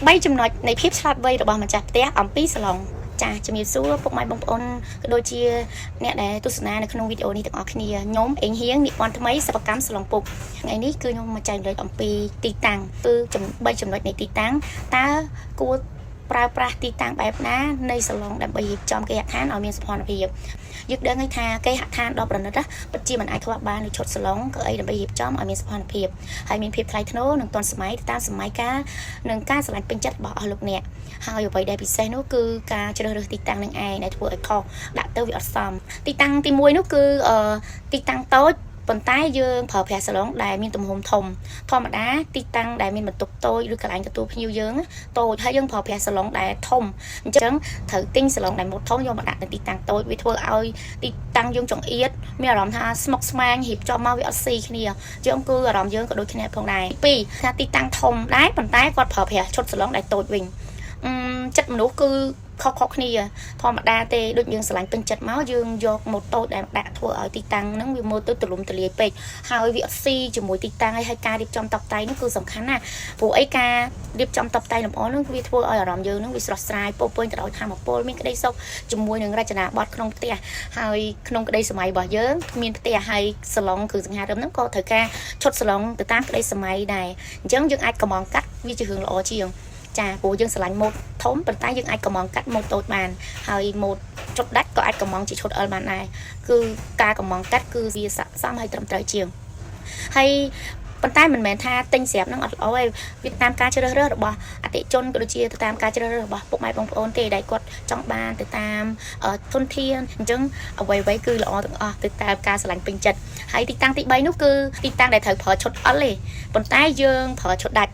3ចំណុចនៃភាពឆ្លាតវៃរបស់ម្ចាស់ផ្ទះអំពីសាឡុងចាជំរាបសួរពុកម៉ែបងប្អូនក៏ដូចជាអ្នកដែលទស្សនានៅក្នុងវីដេអូនេះទាំងអស់គ្នាខ្ញុំអេងហៀងនិពន្ធថ្មីសិប្បកម្មសាឡុងពុកថ្ងៃនេះគឺខ្ញុំមកចែករំលែកអំពីទីតាំងគឺ3ចំណុចនៃទីតាំងតើគួរប្រើប្រាស់ទីតាំងបែបណានៃសាឡុងដើម្បីរៀបចំគេហដ្ឋានឲ្យមានសោភ័ណភាពយើងដឹងថាគេហដ្ឋានដ៏ប្រណិតពិតជាមិនអាចខ្វះបាននៃឈុតសាឡុងក៏អីដើម្បីរៀបចំឲ្យមានសោភ័ណភាពហើយមានភាពថ្លៃថ្នូរនិងទាន់សម័យតាមសម័យកាលនិងការស្រឡាញ់ពេញចិត្តរបស់អស់លោកអ្នកហើយអ្វីដែលពិសេសនោះគឺការជ្រើសរើសទីតាំងនឹងឯងដែលធ្វើឲ្យខុសដាក់ទៅវាអត់សមទីតាំងទី1នោះគឺទីតាំងតូចប៉ុន្តែយើងប្រើប្រាស់សាឡុងដែលមានទំហំធំធម្មតាទីតាំងដែលមានបន្ទប់តូចឬកន្លែងទទួលភ្ញៀវយើងតូចហើយយើងប្រើប្រាស់សាឡុងដែលធំអញ្ចឹងត្រូវទិញសាឡុងដែលម៉ូតធំយកមកដាក់នៅទីតាំងតូចវាធ្វើឲ្យទីតាំងយើងចង្អៀតមានអារម្មណ៍ថាស្មុគស្មាញរៀបចំមកវាអត់ស៊ីគ្នាយើងគឺអារម្មណ៍យើងក៏ដូចគ្នាផងដែរពីរថាទីតាំងធំដែរប៉ុន្តែគាត់ប្រើប្រាស់ឈុតសាឡុងដែលតូចវិញចិត្តមនុស្សគឺខុសគ្នាធម្មតាទេដូចយើងស្រឡាញ់ពេញចិត្តមកយើងយកម៉ូតូដែលដាក់ធ្វើឲ្យទីតាំងហ្នឹងវាមើលទៅទូលំទូលាយពេកហើយវាអត់ស៊ីជាមួយទីតាំងហើយការរៀបចំតុបតែងនោះគឺសំខាន់ណាស់ព្រោះអីការរៀបចំតុបតែងលម្អហ្នឹងវាធ្វើឲ្យអារម្មណ៍យើងហ្នឹងវាស្រស់ស្រាយពោពេញទៅដោយធម៌ពលមានក្តីសុខជាមួយនឹងរចនាបថក្នុងផ្ទះហើយក្នុងក្តីសម័យរបស់យើងមានផ្ទះហើយសាឡុងគឺសង្ហារឹមហ្នឹងក៏ត្រូវការឈុតសាឡុងទៅតាមក្តីសម័យដែរអញ្ចឹងយើងអាចកំងកាត់វាជារឿងល្អជាងចាព្រោះយើងស្រឡាញ់ម៉ូតធំប៉ុន្តែយើងអាចកំងកាត់ម៉ូតតូចបានហើយម៉ូតឈុតដាច់ក៏អាចកំងជាឈុត L បានដែរគឺការកំងកាត់គឺវាស័ក្តិសមហើយត្រឹមត្រូវជាងហើយប៉ុន្តែមិនមែនថាទិញស្រាប់នឹងអត់ល្អទេវាតាមការជ្រើសរើសរបស់អតិជនក៏ដូចជាទៅតាមការជ្រើសរើសរបស់ពុកម៉ែបងប្អូនទេដែលគាត់ចង់បានទៅតាមធនធានអញ្ចឹងអ្វីៗគឺល្អទាំងអស់ទៅតាមការស្រឡាញ់ពេញចិត្តហើយទីតាំងទី3នោះគឺទីតាំងដែលត្រូវប្រើឈុត L ទេប៉ុន្តែយើងប្រើឈុតដាច់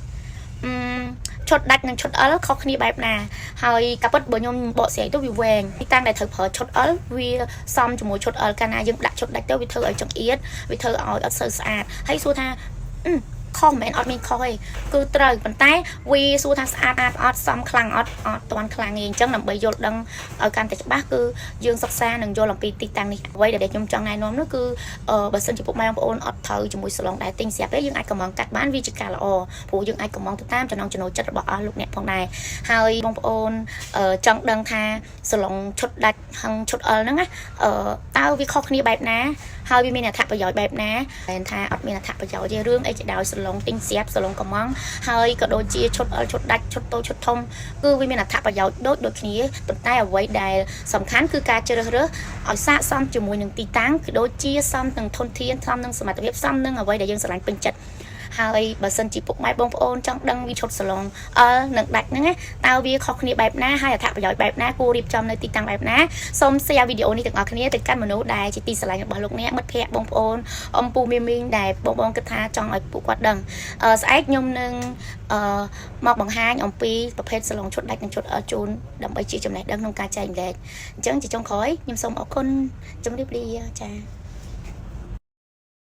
ឈុតដាច់និងឈុត L ខុសគ្នាបែបណាហើយកាពិតបើខ្ញុំបកស្រាយទៅវាវែងទីតាំងដែលត្រូវប្រើឈុត L វាសមជាមួយឈុត L កាលណាយើងដាក់ឈុតដាច់ទៅវាធ្វើឲ្យចង្អៀតវាធ្វើឲ្យអត់សូវស្អាតហើយសួរថាខុសមិនអត់មានខុសទេគឺត្រូវប៉ុន្តែវាសួរថាស្អាតអត់សមខ្លាំងអត់តាន់ខ្លាំងទេអញ្ចឹងដើម្បីយល់ដឹងឲ្យកាន់តែច្បាស់គឺយើងសិក្សានិងយល់អំពីទីតាំងនេះអ្វីដែលខ្ញុំចង់ណែនាំនោះគឺបើសិនជាពុកម៉ែបងប្អូនអត់ត្រូវជាមួយសាឡុងដែលទិញស្រាប់ទេយើងអាចកំងកាត់បានវាជាការល្អព្រោះយើងអាចកំងទៅតាមចំណង់ចំណូលចិត្តរបស់អស់លោកអ្នកផងដែរហើយបងប្អូនចង់ដឹងថាសាឡុងឈុតដាច់ហឹងឈុត L ហ្នឹងណាតើវាខុសគ្នាបែបណាហើយវាមានអត្ថប្រយោជន៍បែបណាមិនថាអត់មានអត្ថប្រយោជន៍ទេរឿងអីជាដោយសាឡុងទិញស្រាប់សាឡុងកំងហើយក៏ដូចជាឈុត L ឈុតដាច់ឈុតតូចឈុតធំគឺវាមានអត្ថប្រយោជន៍ដូចគ្នាប៉ុន្តែអ្វីដែលសំខាន់គឺការជ្រើសរើសឲ្យស័ក្តិសមជាមួយនឹងទីតាំងគឺដូចជាសមនឹងធនធានសមនឹងសមត្ថភាពសមនឹងអ្វីដែលយើងស្រឡាញ់ពេញចិត្តហើយបើសិនជាពុកម៉ែបងប្អូនចង់ដឹងវាឈុតសាឡុង L និងដាច់ហ្នឹងណាតើវាខុសគ្នាបែបណាហើយអត្ថប្រយោជន៍បែបណាគួររៀបចំនៅទីតាំងបែបណាសូម share វីដេអូនេះទាំងអស់គ្នាទៅកាន់មនុស្សដែលជាទីស្រឡាញ់របស់លោកអ្នកមិត្តភ័ក្តិបងប្អូនអំពូមីមីងដែលបងប្អូនគិតថាចង់ឲ្យពួកគាត់ដឹងស្អែកខ្ញុំនឹងមកបង្ហាញអំពីប្រភេទសាឡុងឈុតដាច់និងឈុត L ជូនដើម្បីជាចំណេះដឹងក្នុងការចែករំលែកអញ្ចឹងជាចុងក្រោយខ្ញុំសូមអរគុណជម្រាបលាចា